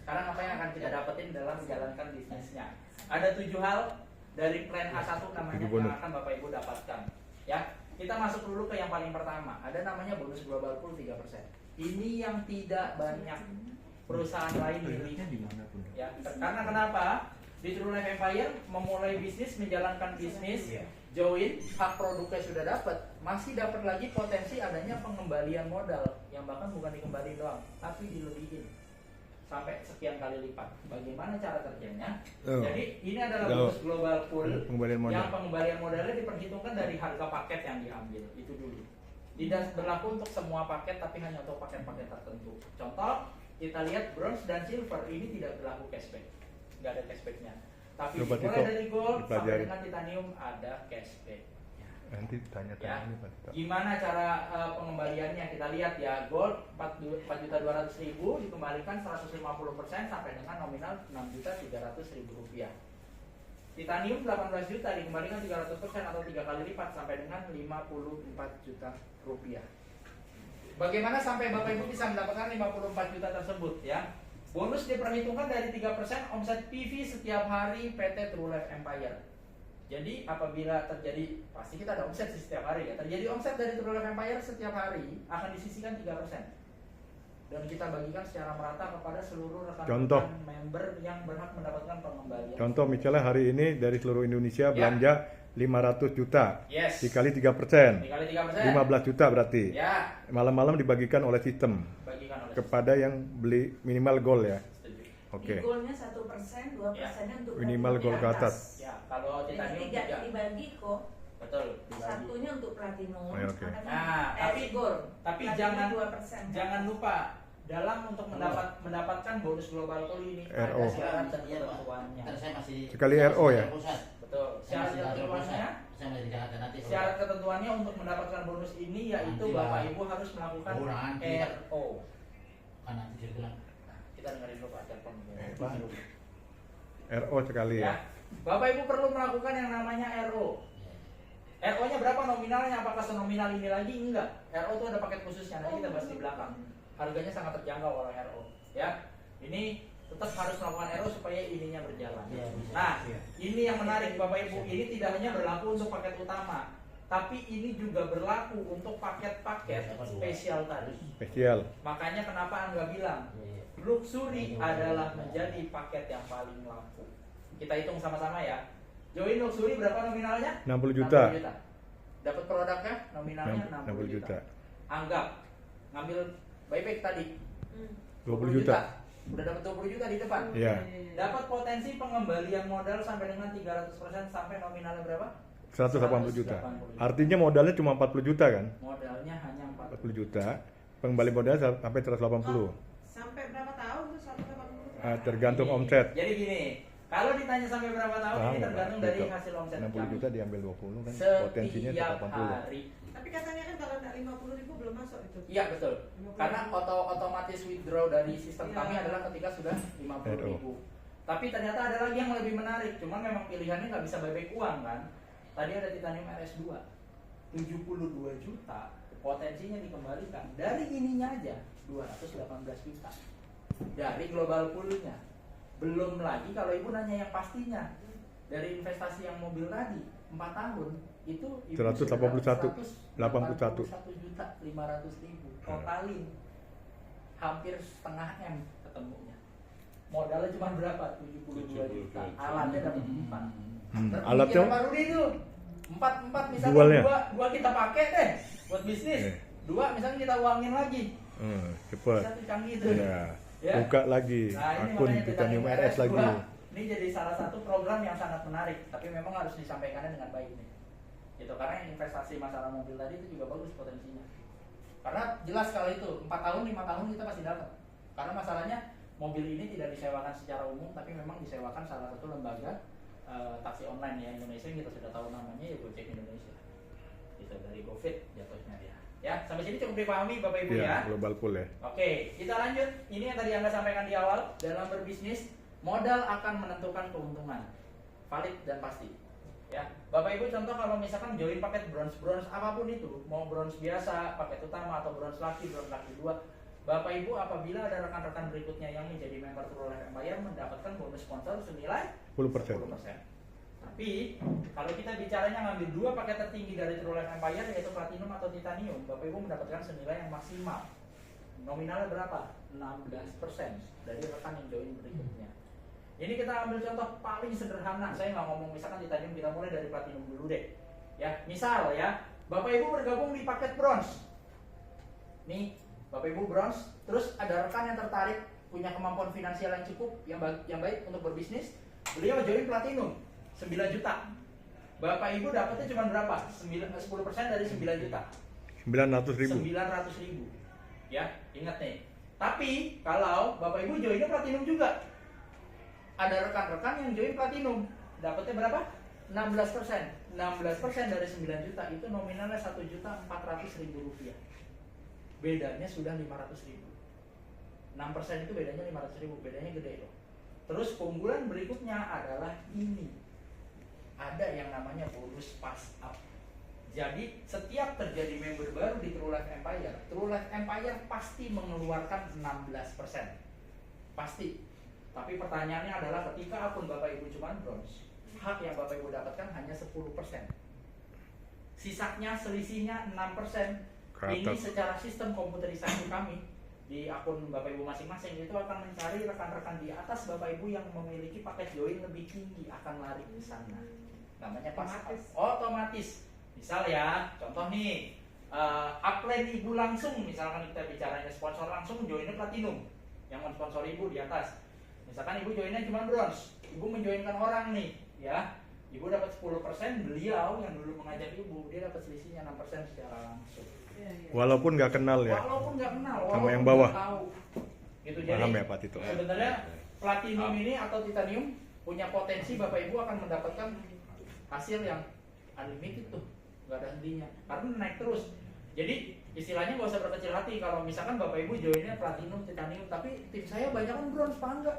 Sekarang apa yang akan kita dapetin dalam menjalankan bisnisnya? Ada 7 hal dari plan A1 namanya yang akan Bapak Ibu dapatkan. Ya, kita masuk dulu ke yang paling pertama. Ada namanya bonus global pool 3%. Ini yang tidak banyak perusahaan lain miliki. Ya, karena kenapa? Di True Life Empire memulai bisnis, menjalankan bisnis, join, hak produknya sudah dapat, masih dapat lagi potensi adanya pengembalian modal yang bahkan bukan dikembali doang, tapi dilebihin sampai sekian kali lipat. Bagaimana cara kerjanya? Jadi ini adalah bonus global pool yang pengembalian modalnya diperhitungkan dari harga paket yang diambil. Itu dulu. Tidak berlaku untuk semua paket, tapi hanya untuk paket-paket tertentu. Contoh, kita lihat bronze dan silver ini tidak berlaku cashback, nggak ada cashbacknya. Tapi mulai dari gold sampai dengan titanium ada cashback. Nanti tanya-tanya ya. Gimana cara pengembaliannya? Kita lihat ya, gold 4.200.000 dikembalikan 150% sampai dengan nominal 6.300.000 rupiah. Titanium 18 juta dikembalikan 300% atau 3 kali lipat sampai dengan 54 juta rupiah. Bagaimana sampai Bapak Ibu bisa mendapatkan 54 juta tersebut ya? Bonus diperhitungkan dari 3% omset PV setiap hari PT True Life Empire. Jadi apabila terjadi, pasti kita ada omset setiap hari ya. Terjadi omset dari True Life Empire setiap hari akan disisihkan 3%. Dan kita bagikan secara merata kepada seluruh rekan-rekan member yang berhak mendapatkan pengembalian. Contoh misalnya hari ini dari seluruh Indonesia belanja 500 juta. Dikali 3%. Dikali 3%. 15 juta berarti. Ya. Malam-malam dibagikan oleh sistem. Kepada yang beli minimal goal ya. Oke. Goalnya 1%, 2%-nya untuk minimal goal ke atas. Ya, kalau titanium tidak dibagi kok. Betul. Satunya untuk platinum. Nah, tapi jangan lupa dalam untuk mendapatkan bonus global pool ini RO. ada syarat dan ketentuannya. Sekali RO ya. Betul. Syarat ketentuannya untuk mendapatkan bonus ini yaitu Bapak Ibu harus melakukan RO. Kita dengerin dulu Pak telepon. RO sekali ya. Bapak Ibu perlu melakukan yang namanya RO. RO-nya berapa nominalnya? Apakah senominal ini lagi? Enggak. RO itu ada paket khususnya, nanti kita bahas di belakang. Harganya sangat terjangkau kalau RO. Ya, ini tetap harus melakukan RO supaya ininya berjalan. Nah, ini yang menarik Bapak Ibu. Ini tidak hanya berlaku untuk paket utama, tapi ini juga berlaku untuk paket-paket spesial tadi. Spesial. Makanya kenapa Angga bilang luxury adalah menjadi paket yang paling laku. Kita hitung sama-sama ya. Join luxury berapa nominalnya? 60 juta. Dapat produknya nominalnya 60 juta. Anggap ngambil buyback tadi 20 juta. Udah dapat 20 juta di depan. Iya. Dapat potensi pengembalian modal sampai dengan 300% sampai nominalnya berapa? 180 juta. Artinya modalnya cuma 40 juta kan? Modalnya hanya 40 juta. Pengembali modalnya sampai 180. Sampai berapa tahun tuh 180? Tergantung omset. Jadi gini, kalau ditanya sampai berapa tahun ini tergantung dari hasil omset 60 juta diambil 20 kan potensinya 180. Hari. Tapi katanya kan kalau enggak 50.000 belum masuk itu. Iya betul. Karena otomatis withdraw dari sistem kami adalah ketika sudah 50.000. Tapi ternyata ada lagi yang lebih menarik. Cuman memang pilihannya nggak bisa buyback uang kan. Tadi ada titanium RS2 72 juta. Potensinya dikembalikan dari ininya aja 218 juta. Dari global pool-nya. Belum lagi kalau ibu nanya yang pastinya dari investasi yang mobil tadi 4 tahun itu ibu 181 juta 500.000 totalin hampir setengah M ketemunya. Modalnya cuma berapa? 72 juta. Alatnya dapat 4. Alatnya baru itu 4 misalnya dua kita pakai deh buat bisnis. 2 misalnya kita uangin lagi. Cepat. Satu canggih itu. Ya. Buka lagi akun titanium RS lagi. Ini jadi salah satu program yang sangat menarik, tapi memang harus disampaikannya dengan baik nih. Gitu, karena investasi masalah mobil tadi itu juga bagus potensinya. Karena jelas kalau itu 4 tahun, 5 tahun kita pasti dapat. Karena masalahnya mobil ini tidak disewakan secara umum, tapi memang disewakan salah satu lembaga taksi online ya Indonesia yang kita sudah tahu namanya ya Gojek Indonesia. Gitu, dari Covid jatuhnya dia. Ya, sampai sini cukup dipahami Bapak Ibu ya. Global pool ya. Oke, kita lanjut. Ini yang tadi Angga sampaikan di awal, dalam berbisnis modal akan menentukan keuntungan. Valid dan pasti. Ya, Bapak Ibu contoh kalau misalkan join paket bronze apapun itu, mau bronze biasa, paket utama atau bronze laki 2, Bapak Ibu apabila ada rekan-rekan berikutnya yang menjadi member True Life Empire mendapatkan bonus sponsor senilai 10%. 10%. Tapi kalau kita bicaranya ngambil dua paket tertinggi dari True Life Empire yaitu Platinum atau Titanium, Bapak Ibu mendapatkan senilai yang maksimal. Nominalnya berapa? 16% dari rekan yang join berikutnya. Ini kita ambil contoh paling sederhana. Saya nggak ngomong misalkan Titanium, kita mulai dari Platinum dulu deh. Ya, misal ya, Bapak Ibu bergabung di paket bronze. Nih, Bapak Ibu bronze, terus ada rekan yang tertarik punya kemampuan finansial yang cukup, yang baik untuk berbisnis, beliau join Platinum 9 juta. Bapak Ibu dapatnya cuma berapa? 10% dari 9 juta. 900.000. 900.000. Ya, ingat nih. Tapi kalau Bapak Ibu joinnya Platinum juga, ada rekan-rekan yang join Platinum, dapatnya berapa? 16%. 16% dari 9 juta itu nominalnya 1.400.000 rupiah. Bedanya sudah 500.000. 6% itu bedanya 500.000, bedanya gede loh. Terus keunggulan berikutnya adalah ini. Ada yang namanya bonus pass up. Jadi setiap terjadi member baru di True Life Empire pasti mengeluarkan 16%. Pasti. Tapi pertanyaannya adalah ketika akun Bapak Ibu cuma bronze, hak yang Bapak Ibu dapatkan hanya 10%. Sisanya selisihnya 6%. Ini secara sistem komputerisasi kami di akun Bapak Ibu masing-masing itu akan mencari rekan-rekan di atas Bapak Ibu yang memiliki paket join lebih tinggi, akan lari ke sana. Namanya pass up. Otomatis. Misal ya, contoh nih, upline Ibu langsung, misalkan kita bicaranya sponsor langsung joinnya Platinum, yang mensponsor Ibu di atas. Misalkan Ibu joinnya cuma bronze, Ibu menjoinkan orang nih, ya, Ibu dapat 10%, beliau yang dulu mengajak Ibu, dia dapat selisihnya 6% secara langsung. Walaupun nggak kenal ya. Walaupun nggak kenal, sama yang bawah. Tahu. Gitu. Paham Jadi, ya Pak Tito. sebenarnya Platinum ini atau Titanium punya potensi Bapak Ibu akan mendapatkan hasil yang unlimited tuh, nggak ada hentinya, karena naik terus. Jadi istilahnya nggak usah berkecil hati kalau misalkan Bapak Ibu joinnya Platinum, Titanium, tapi tim saya banyak kan bronze, Pak, enggak?